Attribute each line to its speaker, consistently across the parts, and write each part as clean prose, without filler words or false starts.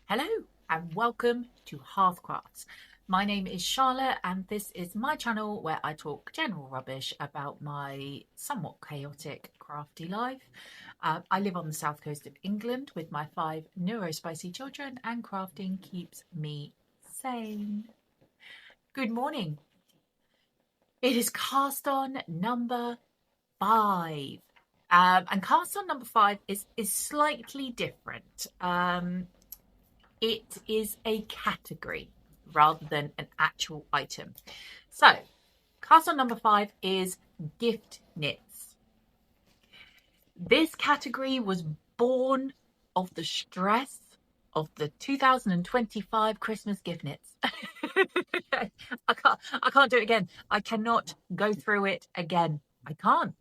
Speaker 1: Hello and welcome to Hearthcrafts. My name is Charlotte and this is my channel where I talk general rubbish about my somewhat chaotic crafty life. I live on the south coast of England with my 5 neurospicy children and crafting keeps me sane. Good morning. It is cast on number 5. And cast on number 5 is slightly different. It is a category rather than an actual item. So, cast on number 5 is gift knits. This category was born of the stress of the 2025 Christmas gift knits. I can't do it again. I cannot go through it again. I can't.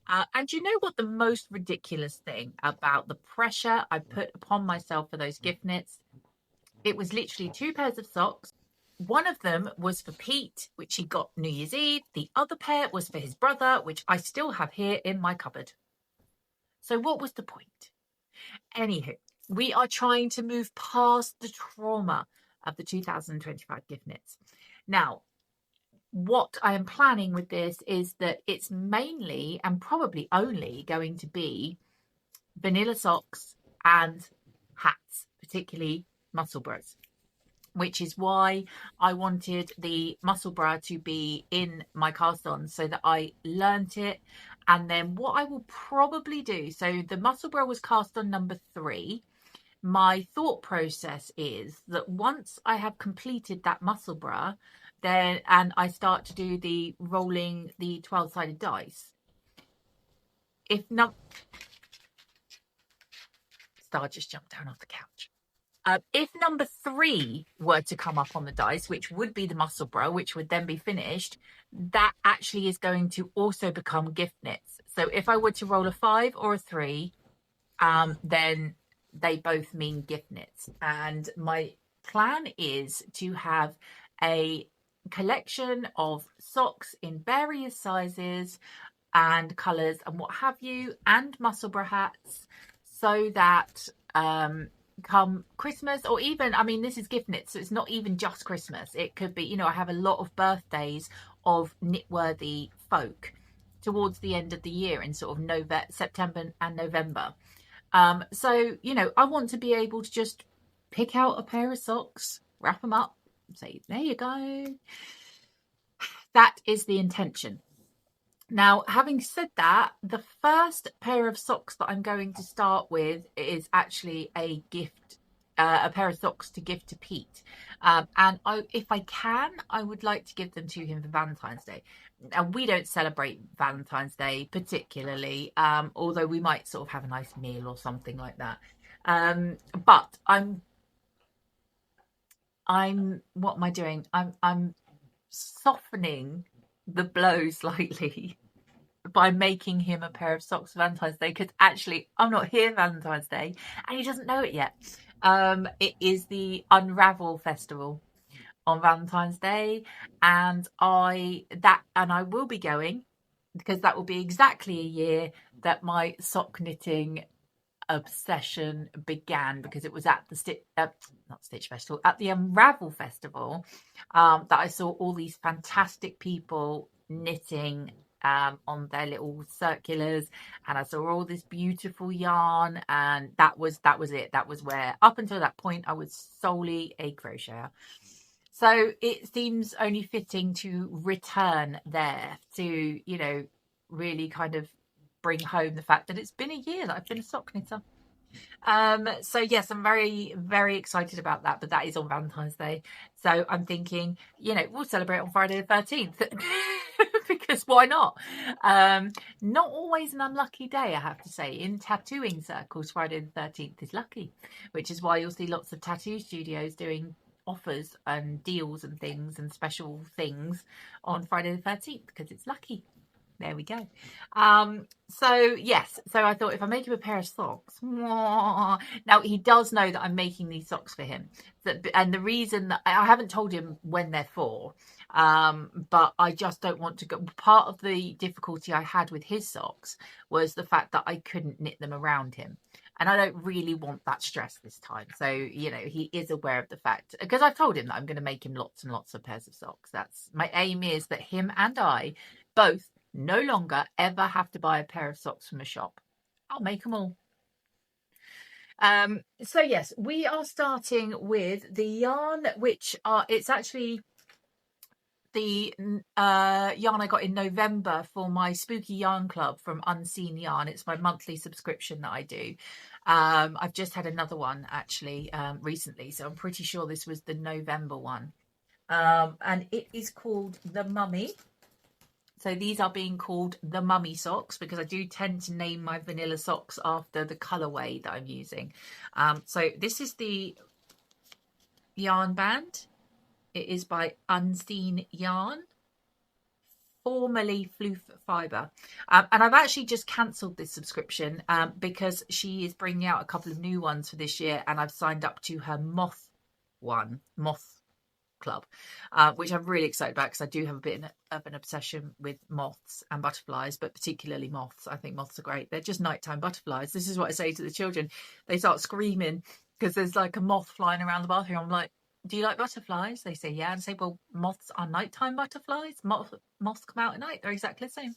Speaker 1: And you know what the most ridiculous thing about the pressure I put upon myself for those gift knits? It was literally 2 pairs of socks. One of them was for Pete, which he got New Year's Eve. The other pair was for his brother, which I still have here in my cupboard. So what was the point? Anywho, we are trying to move past the trauma of the 2025 gift knits. Now, what I am planning with this is that it's mainly and probably only going to be vanilla socks and hats, particularly Musselburghs, which is why I wanted the Musselburgh to be in my cast on so that I learnt it. And then what I will probably do, so the Musselburgh was cast on number 3. My thought process is that once I have completed that Musselburgh, then and I start to do the rolling the 12-sided dice. If not, Star just jumped down off the couch. If number 3 were to come up on the dice, which would be the Musselburgh, which would then be finished, that actually is going to also become gift knits. So if I were to roll a 5 or a 3, then they both mean gift knits. And my plan is to have a collection of socks in various sizes and colours and what have you, and Musselburgh hats, so that come Christmas, or even, I mean, this is gift knits, so it's not even just Christmas. It could be, I have a lot of birthdays of knitworthy folk towards the end of the year in sort of September and November. So, I want to be able to just pick out a pair of socks, wrap them up, say, there you go. That is the intention. Now, having said that, the first pair of socks that I'm going to start with is actually a pair of socks to gift to Pete. And if I can, I would like to give them to him for Valentine's Day. And we don't celebrate Valentine's Day particularly, although we might sort of have a nice meal or something like that. But what am I doing? I'm softening the blow slightly by making him a pair of socks for Valentine's Day, because actually I'm not here Valentine's Day and he doesn't know it yet. It is the Unravel Festival on Valentine's Day, and I will be going, because that will be exactly a year that my sock knitting obsession began, because it was at the not Stitch Festival, at the Unravel Festival, that I saw all these fantastic people knitting on their little circulars, and I saw all this beautiful yarn, and that was it. That was where, up until that point, I was solely a crocheter. So it seems only fitting to return there to, really kind of bring home the fact that it's been a year that I've been a sock knitter. So yes, I'm very, very excited about that, but that is on Valentine's Day. So I'm thinking, we'll celebrate on Friday the 13th because why not? Not always an unlucky day, I have to say. In tattooing circles, Friday the 13th is lucky, which is why you'll see lots of tattoo studios doing offers and deals and things and special things on Friday the 13th, because it's lucky. There we go. So yes, so I thought if I make him a pair of socks, now he does know that I'm making these socks for him. And the reason that I haven't told him when they're for, but I just don't want to go. Part of the difficulty I had with his socks was the fact that I couldn't knit them around him. And I don't really want that stress this time. So, you know, he is aware of the fact, because I've told him that I'm going to make him lots and lots of pairs of socks. That's my aim, is that him and I both no longer ever have to buy a pair of socks from a shop. I'll make them all. So yes, we are starting with the yarn, which it's actually the yarn I got in November for my spooky yarn club from Unseen Yarn. It's my monthly subscription that I do. I've just had another one actually recently, so I'm pretty sure this was the November one. And it is called the Mummy. So these are being called the Mummy socks because I do tend to name my vanilla socks after the colorway that I'm using. So this is the yarn band. It is by Unseen Yarn, formerly Floof Fibre. And I've actually just cancelled this subscription because she is bringing out a couple of new ones for this year, and I've signed up to her Moth Club, which I'm really excited about because I do have a bit of an obsession with moths and butterflies, but particularly moths. I think moths are great. They're just nighttime butterflies. This is what I say to the children. They start screaming because there's like a moth flying around the bathroom. I'm like, do you like butterflies? They say, yeah. And I say, well, moths are nighttime butterflies. Moths come out at night. They're exactly the same.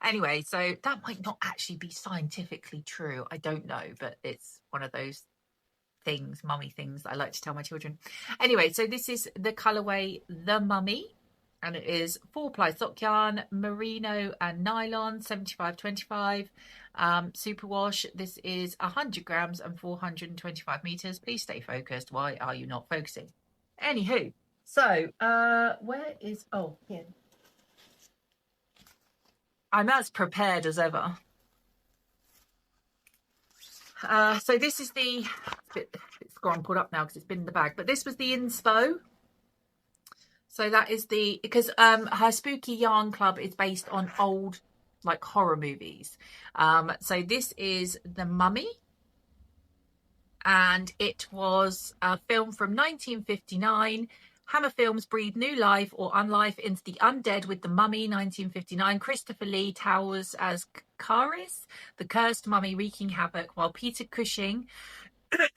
Speaker 1: Anyway, so that might not actually be scientifically true. I don't know, but it's one of those things, mummy things, that I like to tell my children. Anyway, so this is the colorway The Mummy, and it is 4-ply sock yarn, merino and nylon, 75-25. Superwash. This is 100 grams and 425 meters. Please stay focused. Why are you not focusing? Anywho, so where is, oh, here. I'm as prepared as ever. So this is the, it's scrambled up now because it's been in the bag, but this was the inspo. So that is the, because her spooky yarn club is based on old like horror movies. So this is The Mummy, and it was a film from 1959. Hammer Films breathed new life or unlife into the undead with The Mummy, 1959. Christopher Lee towers as Caris, the cursed mummy wreaking havoc, while Peter Cushing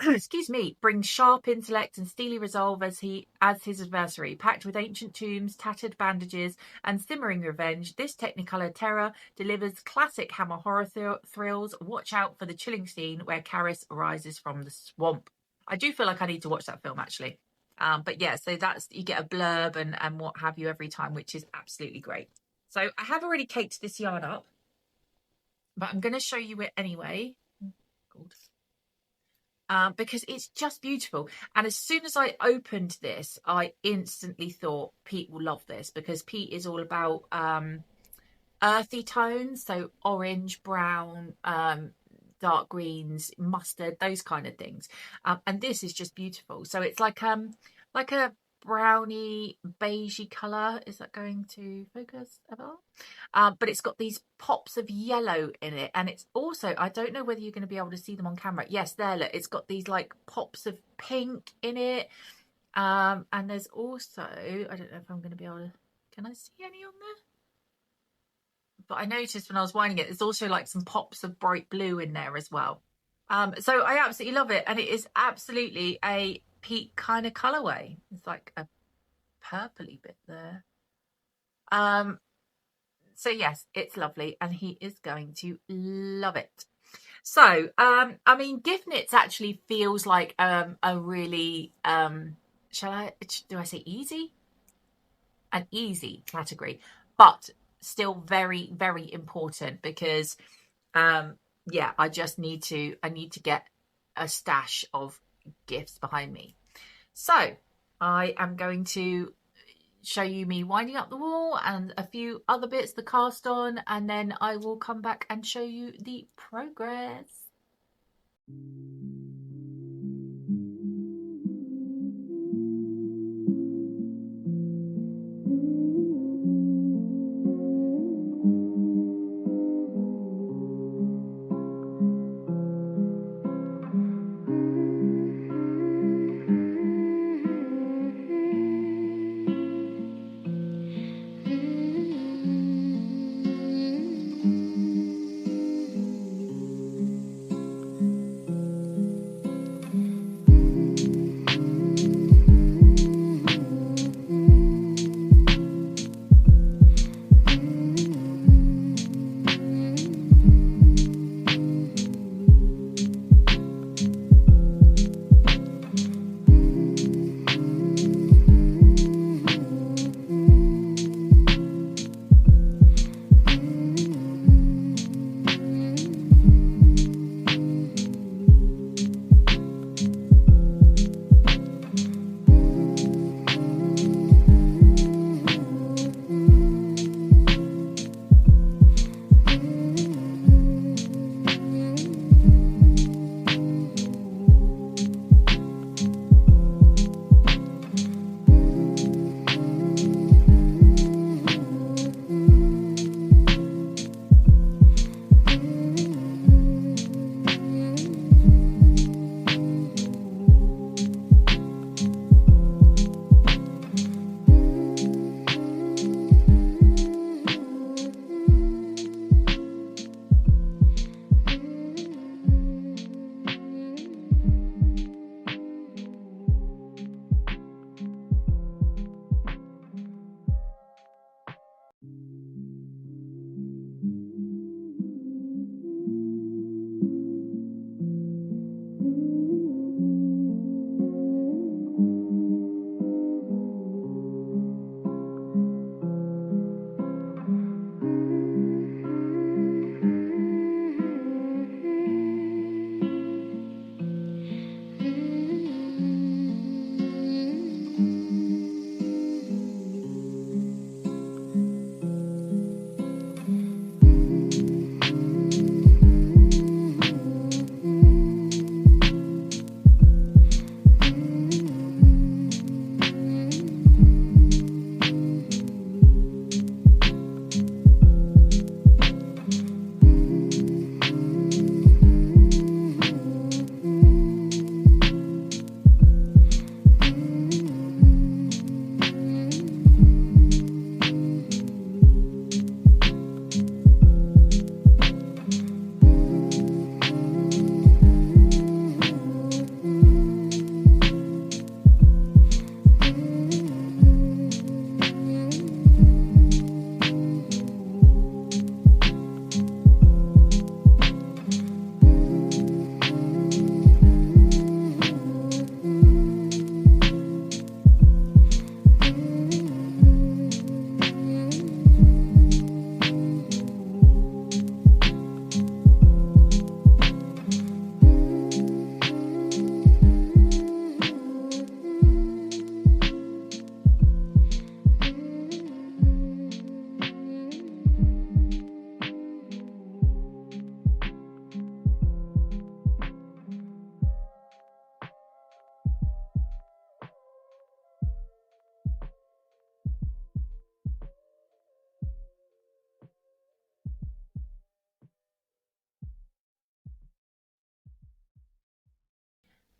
Speaker 1: excuse me, brings sharp intellect and steely resolve as his adversary. Packed with ancient tombs, tattered bandages, and simmering revenge, this Technicolor terror delivers classic Hammer horror thrills. Watch out for the chilling scene where Caris rises from the swamp. I do feel like I need to watch that film, actually. But yeah, so that's, you get a blurb and what have you every time, which is absolutely great. So I have already caked this yarn up, but I'm going to show you it anyway. Because it's just beautiful. And as soon as I opened this, I instantly thought Pete will love this, because Pete is all about earthy tones, so orange, brown, dark greens, mustard, those kind of things. And this is just beautiful. So it's like a browny beigey colour. Is that going to focus at all? But it's got these pops of yellow in it, and it's also, I don't know whether you're going to be able to see them on camera. Yes, there, look, it's got these like pops of pink in it, and there's also, I don't know if I'm going to be able to, can I see any on there? But I noticed when I was winding it, there's also like some pops of bright blue in there as well. So I absolutely love it, and it is absolutely a Pete kind of colorway. It's like a purpley bit there. So yes, it's lovely, and he is going to love it. So I mean, gift knits actually feels like a really do I say easy? An easy category, but still very, very important, because yeah, I need to get a stash of gifts behind me. So I am going to show you me winding up the wool and a few other bits, the cast on, and then I will come back and show you the progress.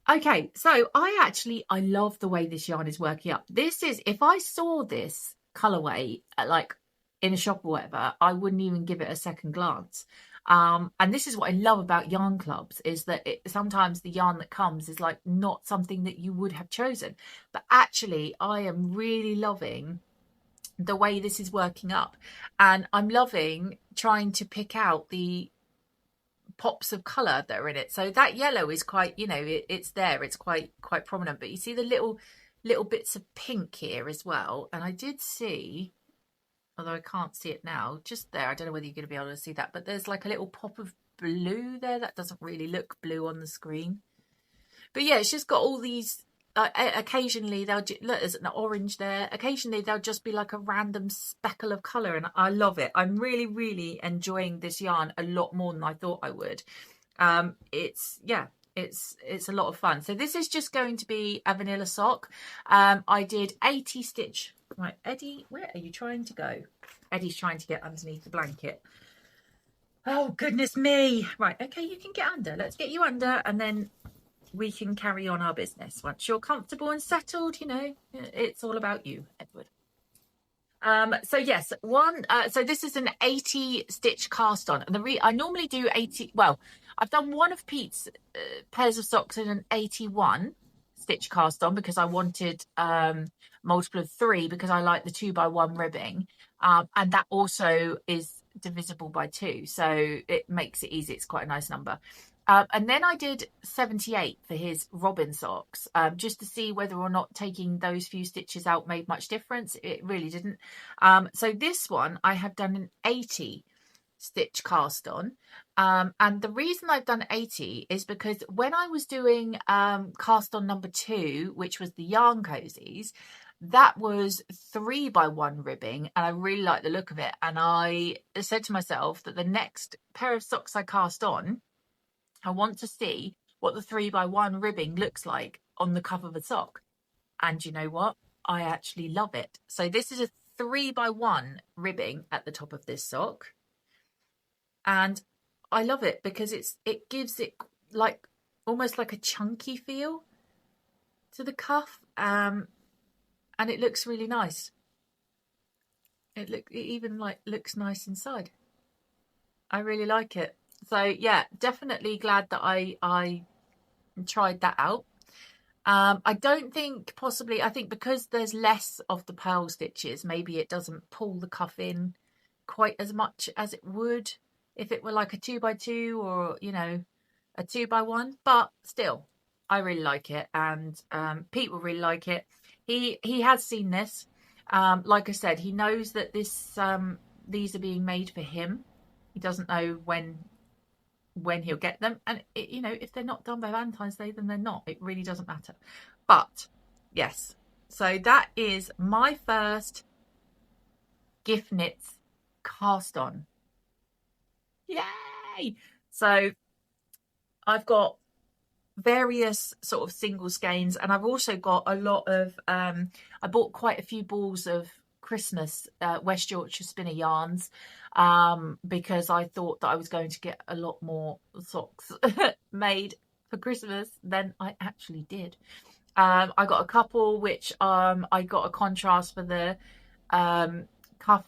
Speaker 1: Okay, so I love the way this yarn is working up. This is, if I saw this colorway like in a shop or whatever, I wouldn't even give it a second glance. And this is what I love about yarn clubs, is that sometimes the yarn that comes is like not something that you would have chosen. But actually, I am really loving the way this is working up. And I'm loving trying to pick out the pops of color that are in it. So that yellow is quite, you know, it's there, it's quite prominent, but you see the little bits of pink here as well. And I did see, although I can't see it now, just there, I don't know whether you're going to be able to see that, but there's like a little pop of blue there that doesn't really look blue on the screen. But yeah, it's just got all these occasionally they'll look, there's an orange there, occasionally there'll just be like a random speckle of color, and I love it. I'm really enjoying this yarn a lot more than I thought I would. It's a lot of fun. So this is just going to be a vanilla sock. I did 80 stitch. Right, Eddie, where are you trying to go? Eddie's trying to get underneath the blanket. Oh goodness me. Right, okay, you can get under. Let's get you under, and then we can carry on our business. Once you're comfortable and settled, you know, it's all about you, Edward. So yes, so this is an 80 stitch cast on, and I normally do 80. Well, I've done one of Pete's pairs of socks in an 81 stitch cast on because I wanted multiple of 3 because I like the 2x1 ribbing, and that also is divisible by 2, so it makes it easy. It's quite a nice number. And then I did 78 for his Robin socks, just to see whether or not taking those few stitches out made much difference. It really didn't. So this one I have done an 80 stitch cast on. And the reason I've done 80 is because when I was doing cast on number 2, which was the yarn cozies, that was 3x1 ribbing, and I really like the look of it. And I said to myself that the next pair of socks I cast on, I want to see what the 3x1 ribbing looks like on the cuff of a sock. And you know what? I actually love it. So this is a 3x1 ribbing at the top of this sock. And I love it because it gives it like almost like a chunky feel to the cuff. And it looks really nice. It even like looks nice inside. I really like it. So yeah, definitely glad that I tried that out. I don't think I think because there's less of the purl stitches, maybe it doesn't pull the cuff in quite as much as it would if it were like a 2x2 or, you know, a 2x1. But still, I really like it, and Pete will really like it. He has seen this. Like I said, he knows that these are being made for him. He doesn't know when he'll get them, and you know, if they're not done by Valentine's Day, then they're not. It really doesn't matter. But yes, so that is my first gift knits cast on. Yay! So I've got various sort of single skeins, and I've also got a lot of I bought quite a few balls of Christmas West Yorkshire spinner yarns, because I thought that I was going to get a lot more socks made for Christmas than I actually did. I got a couple which I got a contrast for the cuff,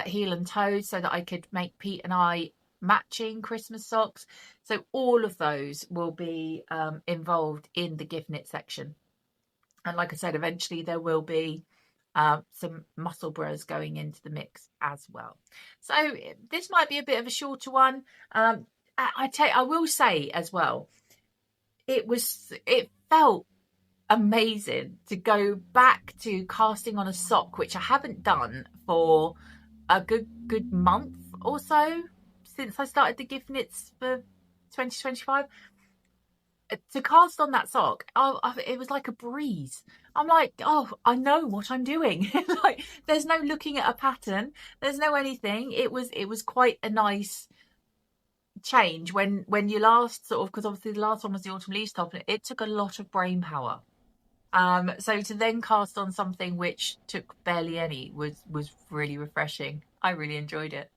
Speaker 1: heel and toe, so that I could make Pete and I matching Christmas socks. So all of those will be involved in the gift knit section. And like I said, eventually there will be some muscle bras going into the mix as well. So this might be a bit of a shorter one. I will say as well, it felt amazing to go back to casting on a sock, which I haven't done for a good month or so since I started the gift knits for 2025. To cast on that sock, it was like a breeze. I'm like, oh, I know what I'm doing. Like, there's no looking at a pattern, there's no anything. It was quite a nice change when you last sort of, because obviously the last one was the autumn leaves top, and it took a lot of brain power. So to then cast on something which took barely any was really refreshing. I really enjoyed it.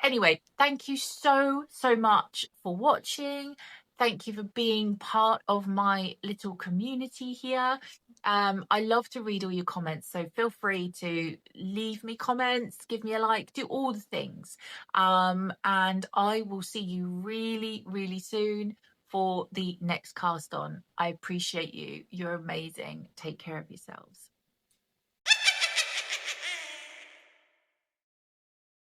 Speaker 1: Anyway, thank you so much for watching. Thank you for being part of my little community here. I love to read all your comments, so feel free to leave me comments, give me a like, do all the things. And I will see you really, really soon for the next cast on. I appreciate you. You're amazing. Take care of yourselves.